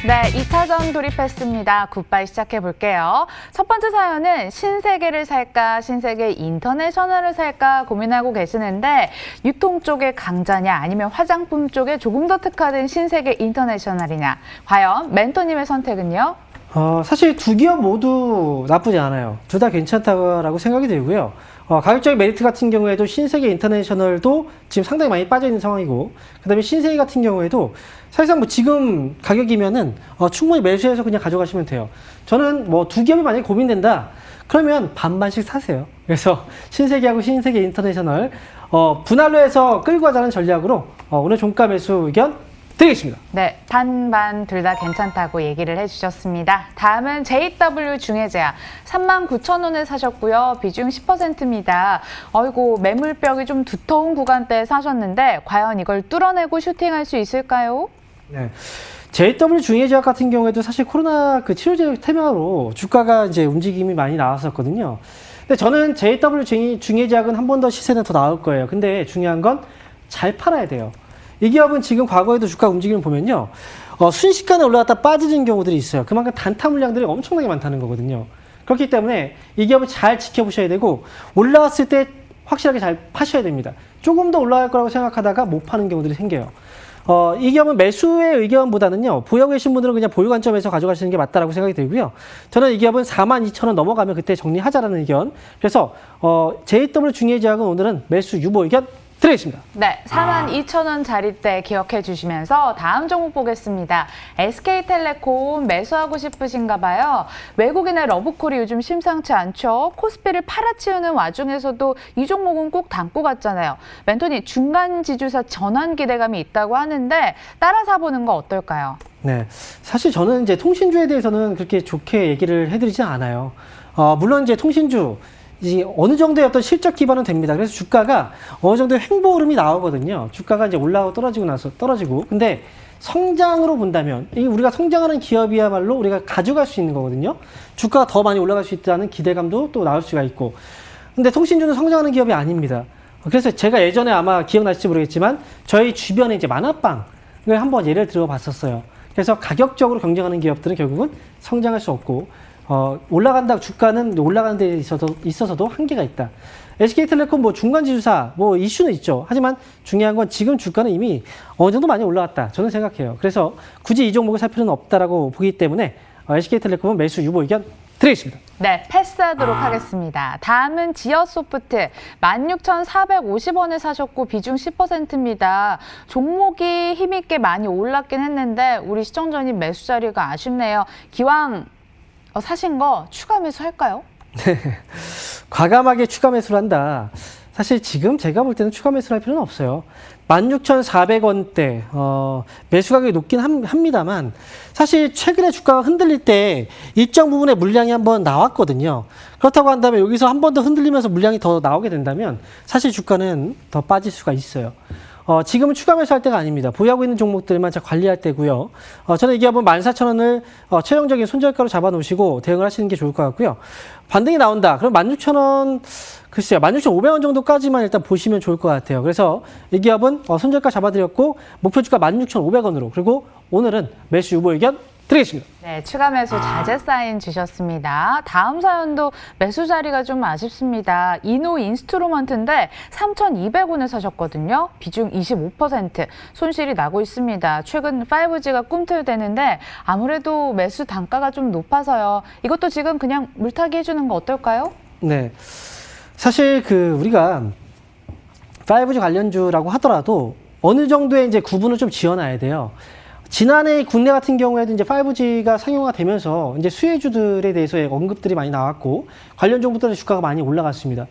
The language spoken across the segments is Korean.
네, 2차전 돌입했습니다. 굿바이 시작해 볼게요. 첫 번째 사연은 신세계를 살까, 신세계 인터내셔널을 살까 고민하고 계시는데 유통 쪽에 강자냐 아니면 화장품 쪽에 조금 더 특화된 신세계 인터내셔널이냐. 과연 멘토님의 선택은요? 사실 두 기업 모두 나쁘지 않아요. 둘 다 괜찮다고 생각이 들고요. 가격적인 메리트 같은 경우에도 신세계 인터내셔널도 지금 상당히 많이 빠져있는 상황이고, 그 다음에 신세계 같은 경우에도 사실상 뭐 지금 가격이면은 충분히 매수해서 그냥 가져가시면 돼요. 저는 뭐 두 기업이 만약에 고민된다, 그러면 반반씩 사세요. 그래서 신세계하고 신세계 인터내셔널 분할로 해서 끌고 가자는 전략으로 오늘 종가 매수 의견 드리겠습니다. 네, 반반 둘 다 괜찮다고 얘기를 해주셨습니다. 다음은 JW 중해제약 39,000원에 사셨고요. 비중 10%입니다. 어이고 매물벽이 좀 두터운 구간대에 사셨는데 과연 이걸 뚫어내고 슈팅할 수 있을까요? 네. JW 중해제약 같은 경우에도 사실 코로나 그 치료제 테마로 주가가 이제 움직임이 많이 나왔었거든요. 근데 저는 JW 중해제약은 한 번 더 시세는 더 나올 거예요. 근데 중요한 건 잘 팔아야 돼요. 이 기업은 지금 과거에도 주가 움직임을 보면요. 순식간에 올라갔다 빠지는 경우들이 있어요. 그만큼 단타 물량들이 엄청나게 많다는 거거든요. 그렇기 때문에 이 기업을 잘 지켜보셔야 되고, 올라왔을 때 확실하게 잘 파셔야 됩니다. 조금 더 올라갈 거라고 생각하다가 못 파는 경우들이 생겨요. 이 기업은 매수의 의견보다는요, 보유하고 계신 분들은 그냥 보유 관점에서 가져가시는 게 맞다라고 생각이 들고요. 저는 이 기업은 42,000원 넘어가면 그때 정리하자라는 의견. 그래서 JW 중해제약은 오늘은 매수 유보 의견 드리겠습니다. 네, 42,000원짜리대 기억해 주시면서 다음 종목 보겠습니다. SK텔레콤 매수하고 싶으신가 봐요. 외국인의 러브콜이 요즘 심상치 않죠. 코스피를 팔아치우는 와중에서도 이 종목은 꼭 담고 갔잖아요. 멘토님, 중간 지주사 전환 기대감이 있다고 하는데 따라 사보는 거 어떨까요? 네, 사실 저는 이제 통신주에 대해서는 그렇게 좋게 얘기를 해드리지 않아요. 물론 이제 통신주 이제 어느 정도의 어떤 실적 기반은 됩니다. 그래서 주가가 어느 정도의 횡보 흐름이 나오거든요. 주가가 이제 올라가고 떨어지고 나서 떨어지고. 근데 성장으로 본다면, 이 우리가 성장하는 기업이야말로 우리가 가져갈 수 있는 거거든요. 주가가 더 많이 올라갈 수 있다는 기대감도 또 나올 수가 있고. 근데 통신주는 성장하는 기업이 아닙니다. 그래서 제가 예전에 아마 기억나실지 모르겠지만 저희 주변에 이제 만화빵을 한번 예를 들어 봤었어요. 그래서 가격적으로 경쟁하는 기업들은 결국은 성장할 수 없고, 올라간다, 주가는 올라가는 데 있어서도 한계가 있다. SK텔레콤 뭐 중간지주사 뭐 이슈는 있죠. 하지만 중요한 건 지금 주가는 이미 어느 정도 많이 올라갔다. 저는 생각해요. 그래서 굳이 이 종목을 살 필요는 없다라고 보기 때문에 SK텔레콤은 매수 유보 의견 드리겠습니다. 네, 패스하도록 하겠습니다. 다음은 지어소프트 16,450원에 사셨고 비중 10%입니다. 종목이 힘있게 많이 올랐긴 했는데 우리 시청자님 매수 자리가 아쉽네요. 기왕 사신 거 추가 매수할까요? 네, 과감하게 추가 매수를 한다. 사실 지금 제가 볼 때는 추가 매수를 할 필요는 없어요. 16,400원대 매수 가격이 높긴 합니다만, 사실 최근에 주가가 흔들릴 때 일정 부분의 물량이 한번 나왔거든요. 그렇다고 한다면 여기서 한 번 더 흔들리면서 물량이 더 나오게 된다면 사실 주가는 더 빠질 수가 있어요. 지금은 추가 매수할 때가 아닙니다. 보유하고 있는 종목들만 잘 관리할 때고요. 저는 이 기업은 14,000원을 최종적인 손절가로 잡아놓으시고 대응을 하시는 게 좋을 것 같고요. 반등이 나온다. 그럼 16,000원, 글쎄요, 16,500원 정도까지만 일단 보시면 좋을 것 같아요. 그래서 이 기업은 손절가 잡아드렸고 목표 주가 16,500원으로, 그리고 오늘은 매수 유보 의견 드리겠습니다. 네, 추가 매수 자재 사인 주셨습니다. 다음 사연도 매수 자리가 좀 아쉽습니다. 이노 인스트루먼트인데 3,200원에 사셨거든요. 비중 25%, 손실이 나고 있습니다. 최근 5G가 꿈틀대는데 아무래도 매수 단가가 좀 높아서요. 이것도 지금 그냥 물타기 해주는 거 어떨까요? 네, 사실 우리가 5G 관련주라고 하더라도 어느 정도의 이제 구분을 좀 지어놔야 돼요. 지난해 국내 같은 경우에도 이제 5G가 상용화 되면서 이제 수혜주들에 대해서의 언급들이 많이 나왔고 관련 종목들의 주가가 많이 올라갔습니다.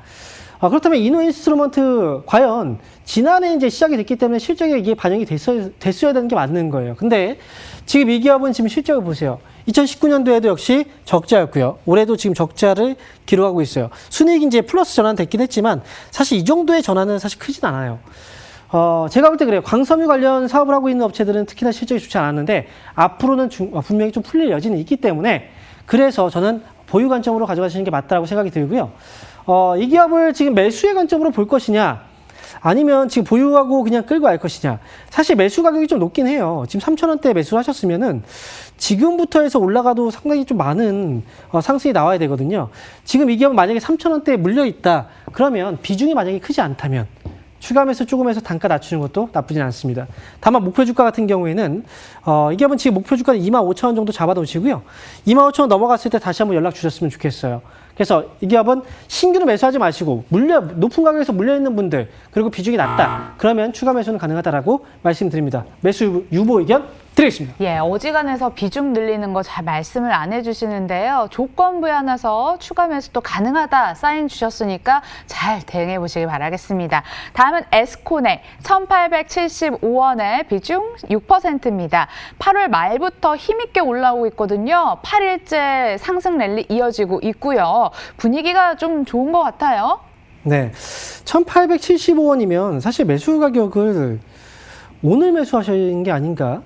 그렇다면 이노 인스트루먼트 과연 지난해 이제 시작이 됐기 때문에 실적에 이게 반영이 됐어야 되는 게 맞는 거예요. 근데 지금 이 기업은 지금 실적을 보세요. 2019년도에도 역시 적자였고요. 올해도 지금 적자를 기록하고 있어요. 순이익이 이제 플러스 전환됐긴 했지만 사실 이 정도의 전환은 사실 크진 않아요. 제가 볼 때 그래요. 광섬유 관련 사업을 하고 있는 업체들은 특히나 실적이 좋지 않았는데 앞으로는 분명히 좀 풀릴 여지는 있기 때문에, 그래서 저는 보유 관점으로 가져가시는 게 맞다고 생각이 들고요. 이 기업을 지금 매수의 관점으로 볼 것이냐, 아니면 지금 보유하고 그냥 끌고 갈 것이냐. 사실 매수 가격이 좀 높긴 해요. 지금 3,000원대에 매수를 하셨으면은 지금부터 해서 올라가도 상당히 좀 많은 상승이 나와야 되거든요. 지금 이 기업은 만약에 3,000원대에 물려 있다. 그러면 비중이 만약에 크지 않다면 추가 매수 조금 해서 단가 낮추는 것도 나쁘진 않습니다. 다만 목표 주가 같은 경우에는 이 기업은 지금 목표 주가는 25,000원 정도 잡아 놓으시고요. 25,000원 넘어갔을 때 다시 한번 연락 주셨으면 좋겠어요. 그래서 이 기업은 신규로 매수하지 마시고 높은 가격에서 물려있는 분들 그리고 비중이 낮다. 그러면 추가 매수는 가능하다라고 말씀드립니다. 매수 유보 의견 드리겠습니다. 예, 어지간해서 비중 늘리는 거 잘 말씀을 안 해주시는데요. 조건부에 하나서 추가 매수도 가능하다 사인 주셨으니까 잘 대응해 보시기 바라겠습니다. 다음은 에스코넥 1,875원에 비중 6%입니다. 8월 말부터 힘있게 올라오고 있거든요. 8일째 상승 랠리 이어지고 있고요. 분위기가 좀 좋은 것 같아요. 네, 1,875원이면 사실 매수 가격을 오늘 매수하신 게 아닌가?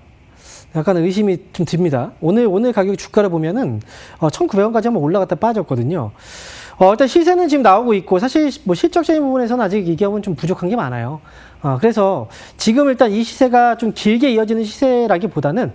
약간 의심이 좀 듭니다. 오늘 가격 주가를 보면은 1,900원까지 한번 올라갔다 빠졌거든요. 일단 시세는 지금 나오고 있고 사실 뭐 실적적인 부분에서는 아직 이 기업은 좀 부족한 게 많아요. 그래서 지금 일단 이 시세가 좀 길게 이어지는 시세라기보다는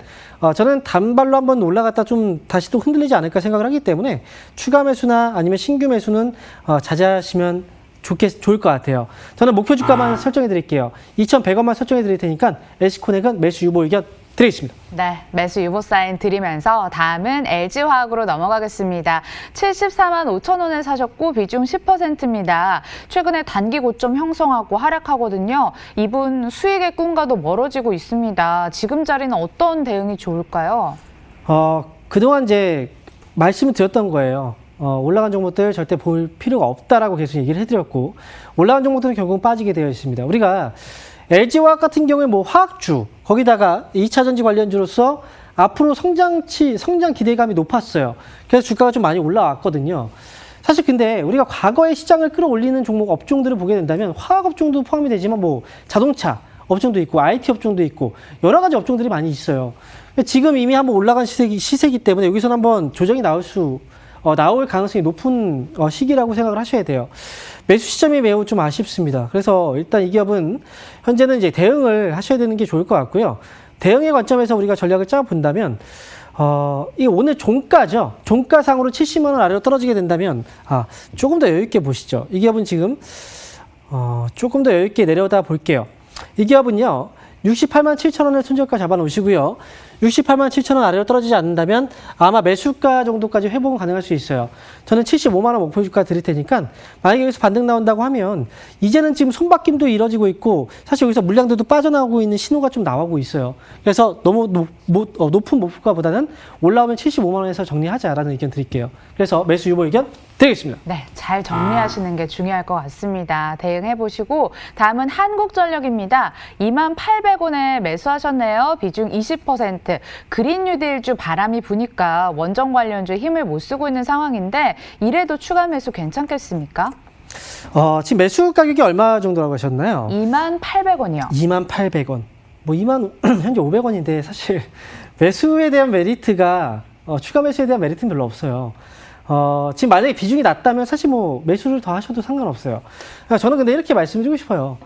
저는 단발로 한번 올라갔다 좀 다시 또 흔들리지 않을까 생각을 하기 때문에 추가 매수나 아니면 신규 매수는 자제하시면 좋을 것 같아요. 저는 목표 주가만 설정해 드릴게요. 2,100원만 설정해 드릴 테니까 에스코넥은 매수 유보 의견 드리겠습니다. 네, 매수 유보 사인 드리면서 다음은 LG화학으로 넘어가겠습니다. 74만 5천 원에 사셨고 비중 10%입니다. 최근에 단기 고점 형성하고 하락하거든요. 이분 수익의 꿈과도 멀어지고 있습니다. 지금 자리는 어떤 대응이 좋을까요? 그동안 이제 말씀을 드렸던 거예요. 올라간 종목들 절대 볼 필요가 없다라고 계속 얘기를 해드렸고 올라간 종목들은 결국은 빠지게 되어 있습니다. 우리가 LG화학 같은 경우에 뭐 화학주 거기다가 2차 전지 관련주로서 앞으로 성장 기대감이 높았어요. 그래서 주가가 좀 많이 올라왔거든요. 사실 근데 우리가 과거에 시장을 끌어올리는 종목 업종들을 보게 된다면 화학 업종도 포함이 되지만 뭐 자동차 업종도 있고 IT 업종도 있고 여러 가지 업종들이 많이 있어요. 지금 이미 한번 올라간 시세이기 때문에 여기서는 한번 조정이 나올 가능성이 높은 시기라고 생각을 하셔야 돼요. 매수 시점이 매우 좀 아쉽습니다. 그래서 일단 이 기업은 현재는 이제 대응을 하셔야 되는 게 좋을 것 같고요. 대응의 관점에서 우리가 전략을 짜 본다면 이 오늘 종가죠. 종가상으로 70만 원 아래로 떨어지게 된다면 조금 더 여유 있게 보시죠. 이 기업은 지금 조금 더 여유 있게 내려다 볼게요. 이 기업은요. 68만 7천 원을 손절가 잡아 놓으시고요. 68만 7천 원 아래로 떨어지지 않는다면 아마 매수가 정도까지 회복은 가능할 수 있어요. 저는 75만 원 목표 주가 드릴 테니까 만약에 여기서 반등 나온다고 하면 이제는 지금 손바뀜도 이뤄지고 있고 사실 여기서 물량들도 빠져나오고 있는 신호가 좀 나오고 있어요. 그래서 너무 높은 목표가보다는 올라오면 75만 원에서 정리하자라는 의견 드릴게요. 그래서 매수 유보 의견 드리겠습니다. 네, 잘 정리하시는 게 중요할 것 같습니다. 대응해보시고 다음은 한국전력입니다. 28,800원에 매수하셨네요. 비중 20%. 그린 뉴딜주 바람이 부니까 원전 관련주에 힘을 못 쓰고 있는 상황인데 이래도 추가 매수 괜찮겠습니까? 지금 매수 가격이 얼마 정도라고 하셨나요? 28,000원이요. 28,100원. 뭐 현재 500원인데 사실 매수에 대한 메리트가 추가 매수에 대한 메리트는 별로 없어요. 지금 만약에 비중이 낮다면 사실 뭐 매수를 더 하셔도 상관없어요. 저는 근데 이렇게 말씀드리고 싶어요.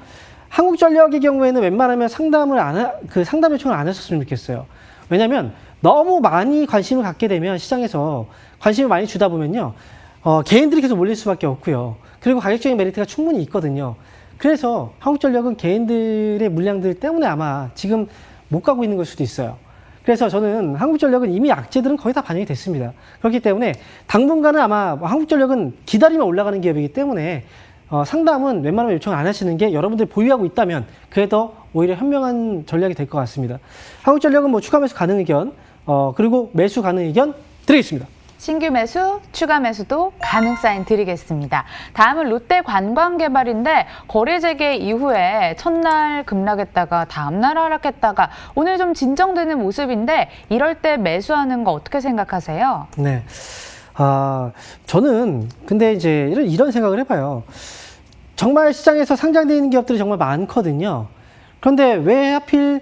한국전력의 경우에는 웬만하면 상담 요청을 안 했었으면 좋겠어요. 왜냐면 너무 많이 관심을 갖게 되면 시장에서 관심을 많이 주다 보면요. 개인들이 계속 몰릴 수밖에 없고요. 그리고 가격적인 메리트가 충분히 있거든요. 그래서 한국전력은 개인들의 물량들 때문에 아마 지금 못 가고 있는 걸 수도 있어요. 그래서 저는 한국전력은 이미 악재들은 거의 다 반영이 됐습니다. 그렇기 때문에 당분간은 아마 한국전력은 기다리면 올라가는 기업이기 때문에 상담은 웬만하면 요청 안 하시는 게 여러분들이 보유하고 있다면 그게 더 오히려 현명한 전략이 될 것 같습니다. 한국전력은 뭐 추가 매수 가능 의견 그리고 매수 가능 의견 드리겠습니다. 신규 매수, 추가 매수도 가능 사인 드리겠습니다. 다음은 롯데관광개발인데 거래 재개 이후에 첫날 급락했다가 다음날 하락했다가 오늘 좀 진정되는 모습인데 이럴 때 매수하는 거 어떻게 생각하세요? 네. 저는 근데 이제 이런 생각을 해봐요. 정말 시장에서 상장되어 있는 기업들이 정말 많거든요. 그런데 왜 하필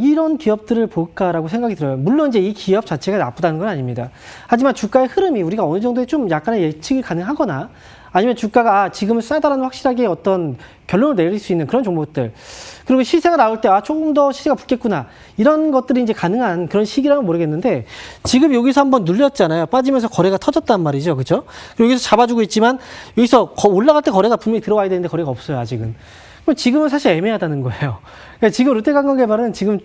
이런 기업들을 볼까라고 생각이 들어요. 물론 이제 이 기업 자체가 나쁘다는 건 아닙니다. 하지만 주가의 흐름이 우리가 어느 정도의 좀 약간의 예측이 가능하거나 아니면 주가가 지금은 싸다라는 확실하게 어떤 결론을 내릴 수 있는 그런 종목들. 그리고 시세가 나올 때 조금 더 시세가 붙겠구나. 이런 것들이 이제 가능한 그런 시기라면 모르겠는데 지금 여기서 한번 눌렸잖아요. 빠지면서 거래가 터졌단 말이죠. 그죠? 여기서 잡아주고 있지만 여기서 올라갈 때 거래가 분명히 들어와야 되는데 거래가 없어요. 아직은. 그럼 지금은 사실 애매하다는 거예요. 그러니까 지금 롯데관광개발은 지금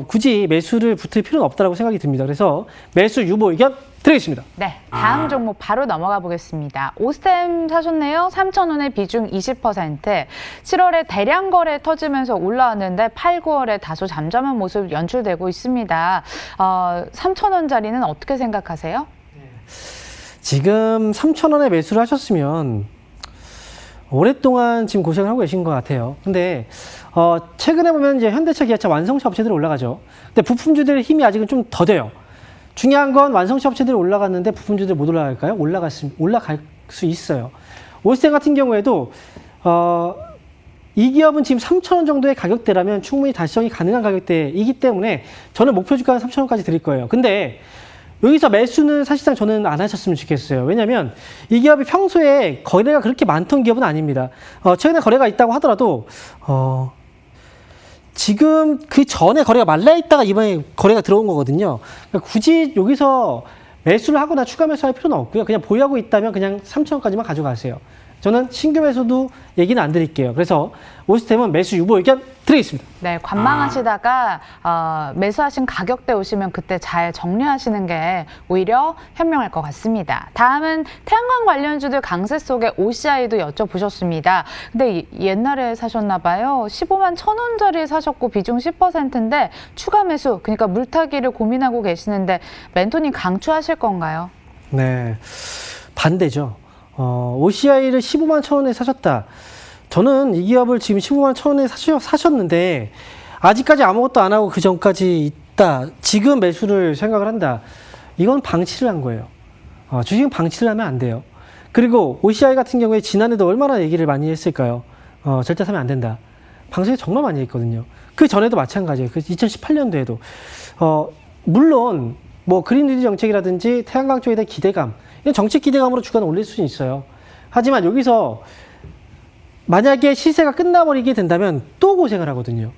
굳이 매수를 붙을 필요는 없다고 생각이 듭니다. 그래서 매수 유보 의견 드리겠습니다. 네, 다음 종목 바로 넘어가 보겠습니다. 오스템 사셨네요. 3,000원의 비중 20%. 7월에 대량 거래 터지면서 올라왔는데 8, 9월에 다소 잠잠한 모습 연출되고 있습니다. 3,000원짜리는 어떻게 생각하세요? 지금 3,000원에 매수를 하셨으면 오랫동안 지금 고생을 하고 계신 것 같아요. 근데 최근에 보면 이제 현대차, 기아차, 완성차 업체들이 올라가죠. 근데 부품주들의 힘이 아직은 좀 더뎌요. 중요한 건 완성차 업체들이 올라갔는데 부품주들 못 올라갈까요? 올라갈 수 있어요. 오스템 같은 경우에도 이 기업은 지금 3,000원 정도의 가격대라면 충분히 달성이 가능한 가격대이기 때문에 저는 목표 주가는 3,000원까지 드릴 거예요. 근데 여기서 매수는 사실상 저는 안 하셨으면 좋겠어요. 왜냐하면 이 기업이 평소에 거래가 그렇게 많던 기업은 아닙니다. 최근에 거래가 있다고 하더라도 지금 그 전에 거래가 말라있다가 이번에 거래가 들어온 거거든요. 그러니까 굳이 여기서 매수를 하거나 추가 매수할 필요는 없고요. 그냥 보유하고 있다면 그냥 3,000원까지만 가져가세요. 저는 신규 매수도 얘기는 안 드릴게요. 그래서 오스템은 매수 유보 의견 드리겠습니다. 네, 관망하시다가 매수하신 가격대 오시면 그때 잘 정리하시는 게 오히려 현명할 것 같습니다. 다음은 태양광 관련주들 강세 속에 OCI도 여쭤보셨습니다. 근데 옛날에 사셨나 봐요. 15만 1,000원짜리 사셨고 비중 10%인데 추가 매수, 그러니까 물타기를 고민하고 계시는데 멘토님 강추하실 건가요? 네, 반대죠. OCI를 15만 1,000원에 사셨다. 저는 이 기업을 지금 15만 1,000원에 사셨는데 아직까지 아무것도 안 하고 그 전까지 있다. 지금 매수를 생각을 한다. 이건 방치를 한 거예요. 주식은 방치를 하면 안 돼요. 그리고 OCI 같은 경우에 지난해도 얼마나 얘기를 많이 했을까요? 절대 사면 안 된다. 방송에 정말 많이 했거든요. 그 전에도 마찬가지예요. 그 2018년도에도. 물론 뭐 그린뉴딜 정책이라든지 태양광 쪽에 대한 기대감, 이건 정책 기대감으로 주가는 올릴 수는 있어요. 하지만 여기서 만약에 시세가 끝나버리게 된다면 또 고생을 하거든요.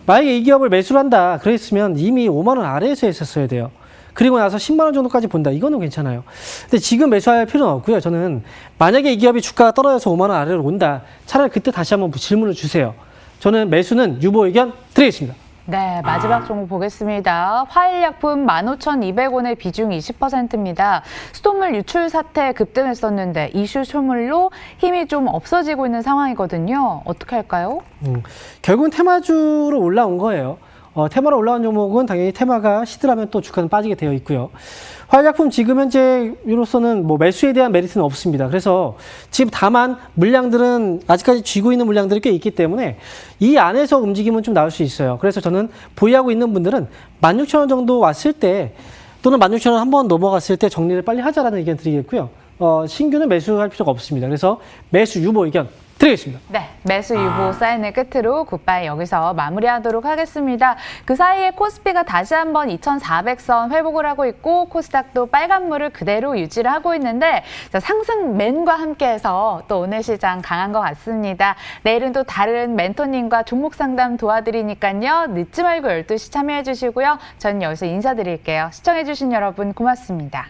만약에 이 기업을 매수를 한다 그랬으면 이미 5만 원 아래에서 했었어야 돼요. 그리고 나서 10만 원 정도까지 본다. 이거는 괜찮아요. 근데 지금 매수할 필요는 없고요. 저는 만약에 이 기업이 주가가 떨어져서 5만 원 아래로 온다. 차라리 그때 다시 한번 질문을 주세요. 저는 매수는 유보 의견 드리겠습니다. 네, 마지막 종목 보겠습니다. 화일약품 15,200원의 비중 20%입니다. 수돗물 유출 사태 급등했었는데 이슈 소물로 힘이 좀 없어지고 있는 상황이거든요. 어떻게 할까요? 결국은 테마주로 올라온 거예요. 테마로 올라온 종목은 당연히 테마가 시들하면 또 주가는 빠지게 되어 있고요. 화학약품 지금 현재로서는 뭐 매수에 대한 메리트는 없습니다. 그래서 지금 다만 물량들은 아직까지 쥐고 있는 물량들이 꽤 있기 때문에 이 안에서 움직임은 좀 나올 수 있어요. 그래서 저는 보유하고 있는 분들은 16,000원 정도 왔을 때 또는 16,000원 한번 넘어갔을 때 정리를 빨리 하자라는 의견 드리겠고요. 신규는 매수할 필요가 없습니다. 그래서 매수 유보 의견 드리겠습니다. 네, 매수 유보 사인을 끝으로 굿바이 여기서 마무리하도록 하겠습니다. 그 사이에 코스피가 다시 한번 2,400선 회복을 하고 있고 코스닥도 빨간물을 그대로 유지를 하고 있는데 상승맨과 함께해서 또 오늘 시장 강한 것 같습니다. 내일은 또 다른 멘토님과 종목 상담 도와드리니까요. 늦지 말고 12시 참여해 주시고요. 저는 여기서 인사드릴게요. 시청해 주신 여러분 고맙습니다.